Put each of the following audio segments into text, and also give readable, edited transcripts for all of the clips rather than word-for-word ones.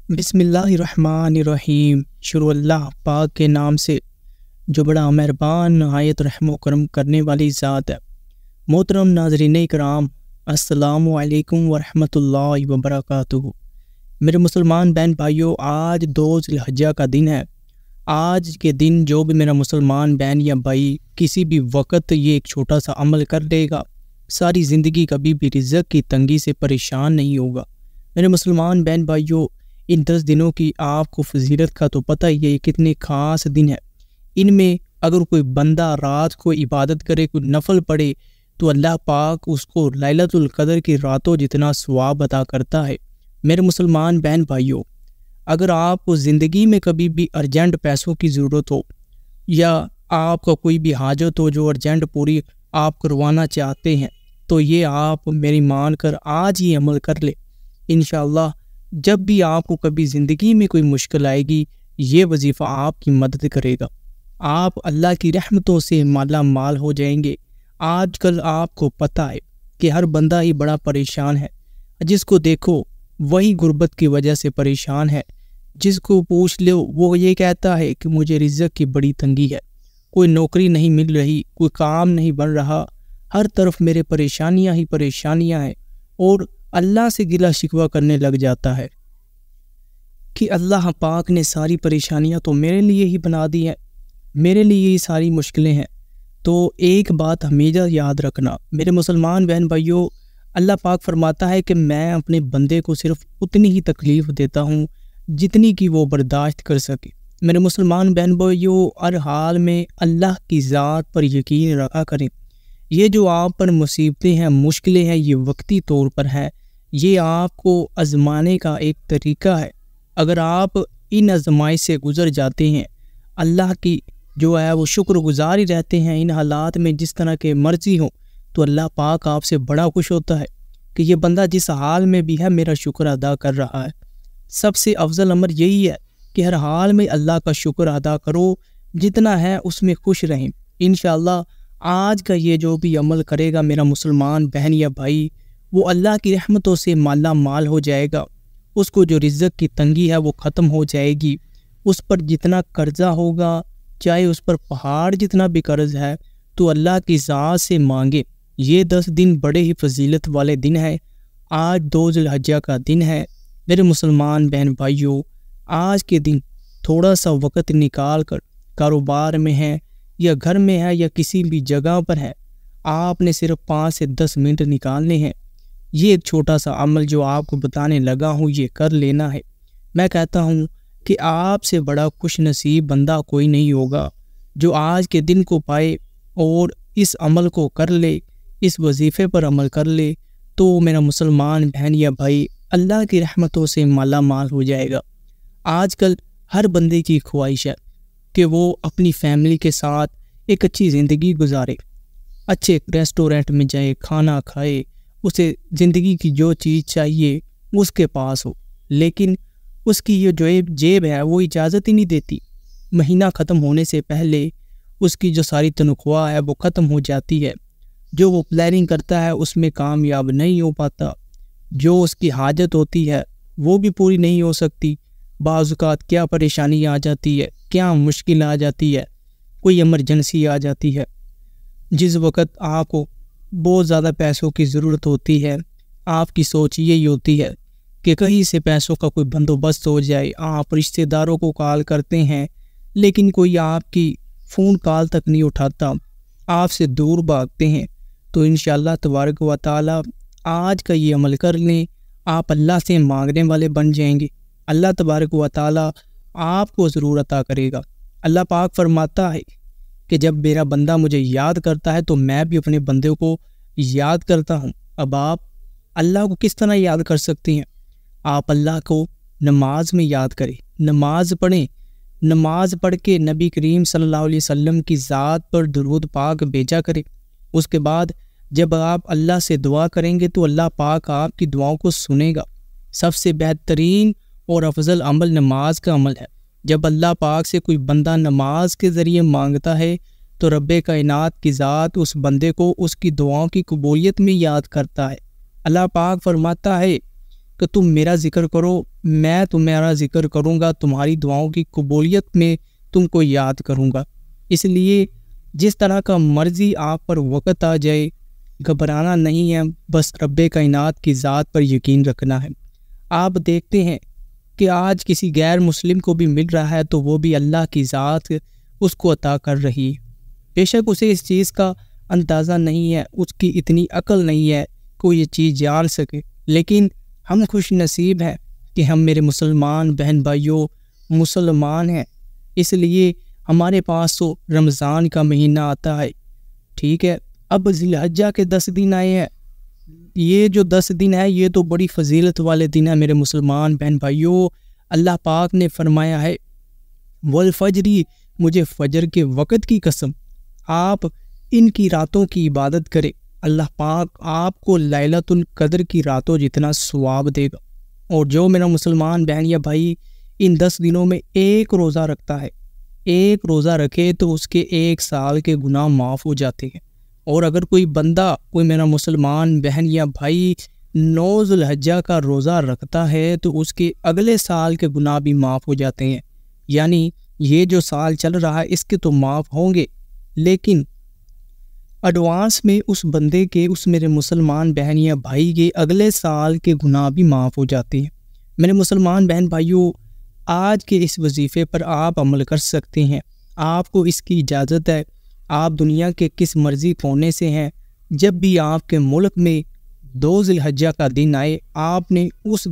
بسم اللہ الرحمن الرحیم۔ شروع اللہ پاک کے نام سے جو بڑا مہربان نہایت رحم و کرم کرنے والی ذات ہے۔ محترم ناظرین کرام، السلام علیکم ورحمۃ اللہ وبرکاتہ۔ میرے مسلمان بہن بھائیوں، آج 2 ذی الحجہ کا دن ہے۔ آج کے دن جو بھی میرا مسلمان بہن یا بھائی کسی بھی وقت یہ ایک چھوٹا سا عمل کر لے گا، ساری زندگی کبھی بھی رزق کی تنگی سے پریشان نہیں ہوگا۔ میرے مسلمان بہن بھائیوں، ان 10 دنوں کی آپ کو فضیلت کا تو پتہ ہی ہے، یہ کتنے خاص دن ہے۔ ان میں اگر کوئی بندہ رات کو عبادت کرے، کوئی نفل پڑھے، تو اللہ پاک اس کو لیلۃ القدر کی راتوں جتنا ثواب عطا کرتا ہے۔ میرے مسلمان بہن بھائیوں، اگر آپ کو زندگی میں کبھی بھی ارجنٹ پیسوں کی ضرورت ہو، یا آپ کا کوئی بھی حاجت ہو جو ارجنٹ پوری آپ کروانا چاہتے ہیں، تو یہ آپ میری مان کر آج ہی عمل کر لیں۔ انشاءاللہ جب بھی آپ کو کبھی زندگی میں کوئی مشکل آئے گی، یہ وظیفہ آپ کی مدد کرے گا۔ آپ اللہ کی رحمتوں سے مالا مال ہو جائیں گے۔ آج کل آپ کو پتہ ہے کہ ہر بندہ ہی بڑا پریشان ہے۔ جس کو دیکھو وہی غربت کی وجہ سے پریشان ہے۔ جس کو پوچھ لو وہ یہ کہتا ہے کہ مجھے رزق کی بڑی تنگی ہے، کوئی نوکری نہیں مل رہی، کوئی کام نہیں بن رہا، ہر طرف میرے پریشانیاں ہی پریشانیاں ہیں، اور اللہ سے گلہ شکوہ کرنے لگ جاتا ہے کہ اللہ پاک نے ساری پریشانیاں تو میرے لیے ہی بنا دی ہیں، میرے لیے ہی ساری مشکلیں ہیں۔ تو ایک بات ہمیشہ یاد رکھنا میرے مسلمان بہن بھائیوں، اللہ پاک فرماتا ہے کہ میں اپنے بندے کو صرف اتنی ہی تکلیف دیتا ہوں جتنی کی وہ برداشت کر سکے۔ میرے مسلمان بہن بھائیوں، ہر حال میں اللہ کی ذات پر یقین رکھا کریں۔ یہ جو آپ پر مصیبتیں ہیں، مشکلیں ہیں، یہ وقتی طور پر ہیں۔ یہ آپ کو آزمانے کا ایک طریقہ ہے۔ اگر آپ ان آزمائش سے گزر جاتے ہیں، اللہ کی جو ہے وہ شکر گزار ہی رہتے ہیں ان حالات میں جس طرح کے مرضی ہوں، تو اللہ پاک آپ سے بڑا خوش ہوتا ہے کہ یہ بندہ جس حال میں بھی ہے میرا شکر ادا کر رہا ہے۔ سب سے افضل امر یہی ہے کہ ہر حال میں اللہ کا شکر ادا کرو، جتنا ہے اس میں خوش رہیں۔ انشاءاللہ آج کا یہ جو بھی عمل کرے گا میرا مسلمان بہن یا بھائی، وہ اللہ کی رحمتوں سے مالا مال ہو جائے گا۔ اس کو جو رزق کی تنگی ہے وہ ختم ہو جائے گی۔ اس پر جتنا قرضہ ہوگا، چاہے اس پر پہاڑ جتنا بھی قرض ہے، تو اللہ کی ذات سے مانگے۔ یہ 10 دن بڑے ہی فضیلت والے دن ہیں۔ آج 2 ذی الحجہ کا دن ہے۔ میرے مسلمان بہن بھائیوں، آج کے دن تھوڑا سا وقت نکال کر کاروبار میں ہے یا گھر میں ہے یا کسی بھی جگہ پر ہے، آپ نے صرف 5 سے 10 منٹ نکالنے ہیں۔ یہ ایک چھوٹا سا عمل جو آپ کو بتانے لگا ہوں، یہ کر لینا ہے۔ میں کہتا ہوں کہ آپ سے بڑا خوش نصیب بندہ کوئی نہیں ہوگا جو آج کے دن کو پائے اور اس عمل کو کر لے، اس وظیفے پر عمل کر لے، تو میرا مسلمان بہن یا بھائی اللہ کی رحمتوں سے مالا مال ہو جائے گا۔ آج کل ہر بندے کی خواہش ہے کہ وہ اپنی فیملی کے ساتھ ایک اچھی زندگی گزارے، اچھے ریسٹورنٹ میں جائے، کھانا کھائے، اسے زندگی کی جو چیز چاہیے اس کے پاس ہو، لیکن اس کی یہ جو جیب ہے وہ اجازت ہی نہیں دیتی۔ مہینہ ختم ہونے سے پہلے اس کی جو ساری تنخواہ ہے وہ ختم ہو جاتی ہے۔ جو وہ پلاننگ کرتا ہے اس میں کامیاب نہیں ہو پاتا۔ جو اس کی حاجت ہوتی ہے وہ بھی پوری نہیں ہو سکتی۔ بعض اوقات کیا پریشانی آ جاتی ہے، کیا مشکل آ جاتی ہے، کوئی ایمرجنسی آ جاتی ہے، جس وقت آپ کو بہت زیادہ پیسوں کی ضرورت ہوتی ہے۔ آپ کی سوچ یہی ہوتی ہے کہ کہیں سے پیسوں کا کوئی بندوبست ہو جائے۔ آپ رشتہ داروں کو کال کرتے ہیں لیکن کوئی آپ کی فون کال تک نہیں اٹھاتا، آپ سے دور بھاگتے ہیں۔ تو انشاءاللہ تبارک و تعالی آج کا یہ عمل کر لیں، آپ اللہ سے مانگنے والے بن جائیں گے۔ اللہ تبارک و تعالی آپ کو ضرور عطا کرے گا۔ اللہ پاک فرماتا ہے کہ جب میرا بندہ مجھے یاد کرتا ہے تو میں بھی اپنے بندے کو یاد کرتا ہوں۔ اب آپ اللہ کو کس طرح یاد کر سکتے ہیں؟ آپ اللہ کو نماز میں یاد کریں، نماز پڑھیں، نماز پڑھ کے نبی کریم صلی اللہ علیہ وسلم کی ذات پر درود پاک بھیجا کریں۔ اس کے بعد جب آپ اللہ سے دعا کریں گے تو اللہ پاک آپ کی دعاؤں کو سنے گا۔ سب سے بہترین اور افضل عمل نماز کا عمل ہے۔ جب اللہ پاک سے کوئی بندہ نماز کے ذریعے مانگتا ہے تو رب کائنات کی ذات اس بندے کو اس کی دعاؤں کی قبولیت میں یاد کرتا ہے۔ اللہ پاک فرماتا ہے کہ تم میرا ذکر کرو، میں تمہارا ذکر کروں گا، تمہاری دعاؤں کی قبولیت میں تم کو یاد کروں گا۔ اس لیے جس طرح کا مرضی آپ پر وقت آ جائے، گھبرانا نہیں ہے، بس رب کائنات کی ذات پر یقین رکھنا ہے۔ آپ دیکھتے ہیں کہ آج کسی غیر مسلم کو بھی مل رہا ہے تو وہ بھی اللہ کی ذات اس کو عطا کر رہی ہے۔ بے شک اسے اس چیز کا اندازہ نہیں ہے، اس کی اتنی عقل نہیں ہے کہ وہ یہ چیز جان سکے، لیکن ہم خوش نصیب ہیں کہ ہم میرے مسلمان بہن بھائیوں مسلمان ہیں۔ اس لیے ہمارے پاس تو رمضان کا مہینہ آتا ہے، ٹھیک ہے، اب ذی الحجہ کے 10 دن آئے ہیں۔ یہ جو 10 دن ہے یہ تو بڑی فضیلت والے دن ہیں میرے مسلمان بہن بھائیوں۔ اللہ پاک نے فرمایا ہے والفجری، مجھے فجر کے وقت کی قسم، آپ ان کی راتوں کی عبادت کریں، اللہ پاک آپ کو لیلۃ القدر کی راتوں جتنا ثواب دے گا۔ اور جو میرا مسلمان بہن یا بھائی ان 10 دنوں میں ایک روزہ رکھتا ہے، ایک روزہ رکھے تو اس کے 1 سال کے گناہ معاف ہو جاتے ہیں۔ اور اگر کوئی بندہ، کوئی میرا مسلمان بہن یا بھائی 9 ذی الحجہ کا روزہ رکھتا ہے تو اس کے اگلے سال کے گناہ بھی معاف ہو جاتے ہیں۔ یعنی یہ جو سال چل رہا ہے اس کے تو معاف ہوں گے، لیکن ایڈوانس میں اس بندے کے، اس میرے مسلمان بہن یا بھائی کے اگلے سال کے گناہ بھی معاف ہو جاتے ہیں۔ میرے مسلمان بہن بھائیوں، آج کے اس وظیفے پر آپ عمل کر سکتے ہیں، آپ کو اس کی اجازت ہے۔ آپ دنیا کے کس مرضی کونے سے ہیں، جب بھی آپ کے ملک میں 2 ذی الحجہ کا دن آئے، آپ نے اس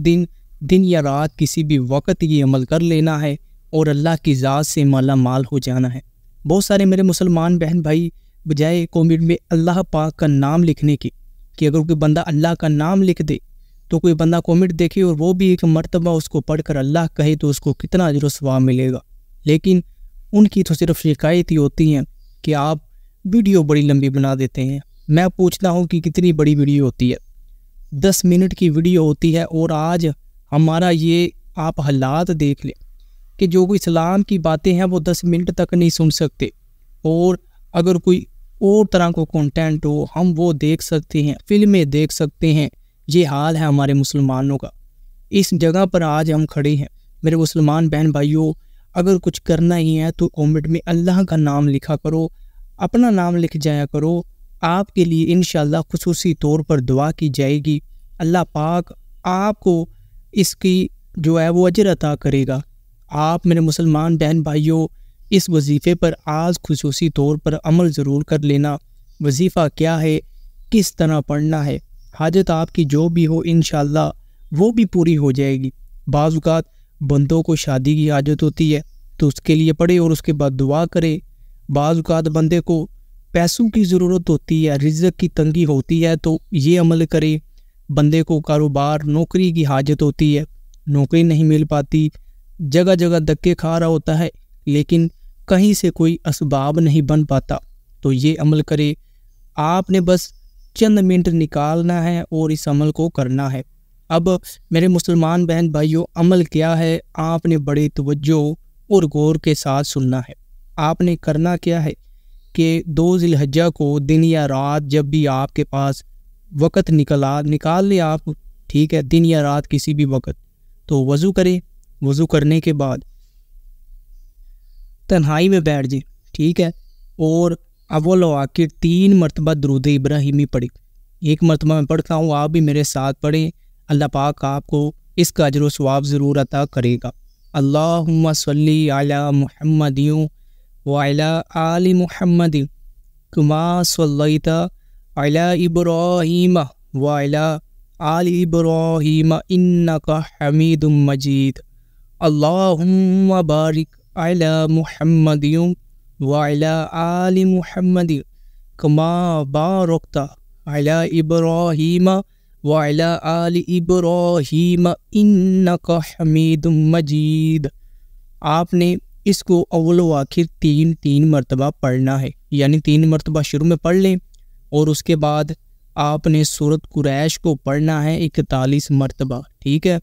دن یا رات کسی بھی وقت یہ عمل کر لینا ہے اور اللہ کی ذات سے مالا مال ہو جانا ہے۔ بہت سارے میرے مسلمان بہن بھائی بجائے کامنٹ میں اللہ پاک کا نام لکھنے کی، کہ اگر کوئی بندہ اللہ کا نام لکھ دے تو کوئی بندہ کامنٹ دیکھے اور وہ بھی ایک مرتبہ اس کو پڑھ کر اللہ کہے تو اس کو کتنا اجر و ثواب ملے گا، لیکن ان کی تو صرف شکایت ہی ہوتی ہیں کہ آپ ویڈیو بڑی لمبی بنا دیتے ہیں۔ میں پوچھتا ہوں کہ کتنی بڑی ویڈیو ہوتی ہے؟ 10 منٹ کی ویڈیو ہوتی ہے، اور آج ہمارا یہ آپ حالات دیکھ لیں کہ جو کوئی اسلام کی باتیں ہیں وہ 10 منٹ تک نہیں سن سکتے، اور اگر کوئی اور طرح کو کنٹینٹ ہو ہم وہ دیکھ سکتے ہیں، فلمیں دیکھ سکتے ہیں۔ یہ حال ہے ہمارے مسلمانوں کا۔ اس جگہ پر آج ہم کھڑے ہیں میرے مسلمان بہن بھائیوں، اگر کچھ کرنا ہی ہے تو کامنٹ میں اللہ کا نام لکھا کرو، اپنا نام لکھ جایا کرو، آپ کے لیے انشاءاللہ خصوصی طور پر دعا کی جائے گی، اللہ پاک آپ کو اس کی جو ہے وہ اجر عطا کرے گا۔ آپ میرے مسلمان بہن بھائیوں اس وظیفے پر آج خصوصی طور پر عمل ضرور کر لینا۔ وظیفہ کیا ہے، کس طرح پڑھنا ہے، حاجت آپ کی جو بھی ہو انشاءاللہ وہ بھی پوری ہو جائے گی۔ بعض اوقات بندوں کو شادی کی حاجت ہوتی ہے تو اس کے لیے پڑھے اور اس کے بعد دعا کرے، بعض اوقات بندے کو پیسوں کی ضرورت ہوتی ہے، رزق کی تنگی ہوتی ہے تو یہ عمل کرے، بندے کو کاروبار نوکری کی حاجت ہوتی ہے، نوکری نہیں مل پاتی، جگہ جگہ دھکے کھا رہا ہوتا ہے لیکن کہیں سے کوئی اسباب نہیں بن پاتا تو یہ عمل کرے۔ آپ نے بس چند منٹ نکالنا ہے اور اس عمل کو کرنا ہے۔ اب میرے مسلمان بہن بھائیوں عمل کیا ہے، آپ نے بڑی توجہ اور غور کے ساتھ سننا ہے۔ آپ نے کرنا کیا ہے کہ 2 ذی الحجہ کو دن یا رات جب بھی آپ کے پاس وقت نکال لے آپ، ٹھیک ہے، دن یا رات کسی بھی وقت، تو وضو کریں، وضو کرنے کے بعد تنہائی میں بیٹھ جائیں، ٹھیک ہے، اور اول و آخر 3 مرتبہ درود ابراہیمی پڑھیں۔ 1 مرتبہ میں پڑھتا ہوں، آپ بھی میرے ساتھ پڑھیں، اللہ پاک آپ کو اس کا اجر و ثواب ضرور عطا کرے گا۔ اللہم صلی علی محمد وعلی آل محمد کما صلیت علی ابراہیم وعلی آل ابراہیم انک حمید مجید۔ اللہم بارک علی محمد وعلی آل محمد کما بارکت علی ابراہیم وعلی آل ابراہیم انک حمید مجید۔ آپ نے اس کو اول و آخر 3 مرتبہ پڑھنا ہے، یعنی 3 مرتبہ شروع میں پڑھ لیں، اور اس کے بعد آپ نے سورۃ قریش کو پڑھنا ہے 41 مرتبہ، ٹھیک ہے،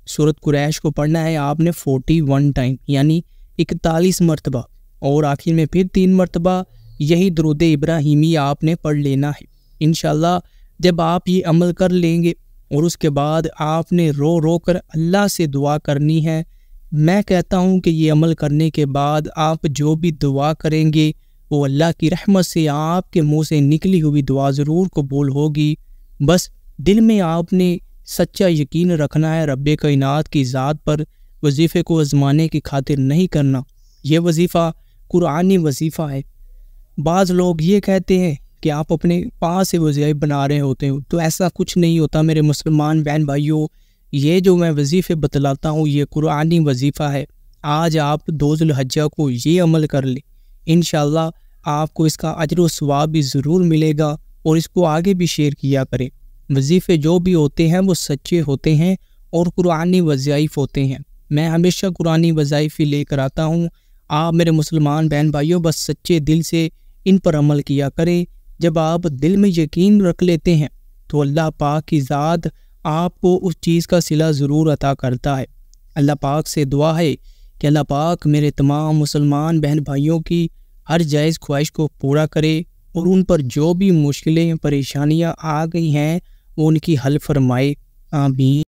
سورۃ قریش کو پڑھنا ہے آپ نے 41 ٹائم، یعنی 41 مرتبہ، اور آخر میں پھر 3 مرتبہ یہی درود ابراہیمی آپ نے پڑھ لینا ہے۔ انشاءاللہ جب آپ یہ عمل کر لیں گے اور اس کے بعد آپ نے رو رو کر اللہ سے دعا کرنی ہے۔ میں کہتا ہوں کہ یہ عمل کرنے کے بعد آپ جو بھی دعا کریں گے وہ اللہ کی رحمت سے آپ کے منہ سے نکلی ہوئی دعا ضرور قبول ہوگی۔ بس دل میں آپ نے سچا یقین رکھنا ہے رب کائنات کی ذات پر، وظیفے کو آزمانے کی خاطر نہیں کرنا۔ یہ وظیفہ قرآنی وظیفہ ہے۔ بعض لوگ یہ کہتے ہیں کہ آپ اپنے پاس سے وظیفے بنا رہے ہوتے ہو، تو ایسا کچھ نہیں ہوتا میرے مسلمان بہن بھائیوں۔ یہ جو میں وظیفے بتلاتا ہوں یہ قرآنی وظیفہ ہے۔ آج آپ 2 ذی الحجہ کو یہ عمل کر لیں، انشاءاللہ آپ کو اس کا اجر و ثواب بھی ضرور ملے گا، اور اس کو آگے بھی شیئر کیا کریں۔ وظیفے جو بھی ہوتے ہیں وہ سچے ہوتے ہیں اور قرآنی وظائف ہوتے ہیں۔ میں ہمیشہ قرآنی وظائف ہی لے کر آتا ہوں۔ آپ میرے مسلمان بہن بھائیوں بس سچے دل سے ان پر عمل کیا کریں۔ جب آپ دل میں یقین رکھ لیتے ہیں تو اللہ پاک کی ذات آپ کو اس چیز کا صلہ ضرور عطا کرتا ہے۔ اللہ پاک سے دعا ہے کہ اللہ پاک میرے تمام مسلمان بہن بھائیوں کی ہر جائز خواہش کو پورا کرے، اور ان پر جو بھی مشکلیں پریشانیاں آ گئی ہیں وہ ان کی حل فرمائے۔ آمین۔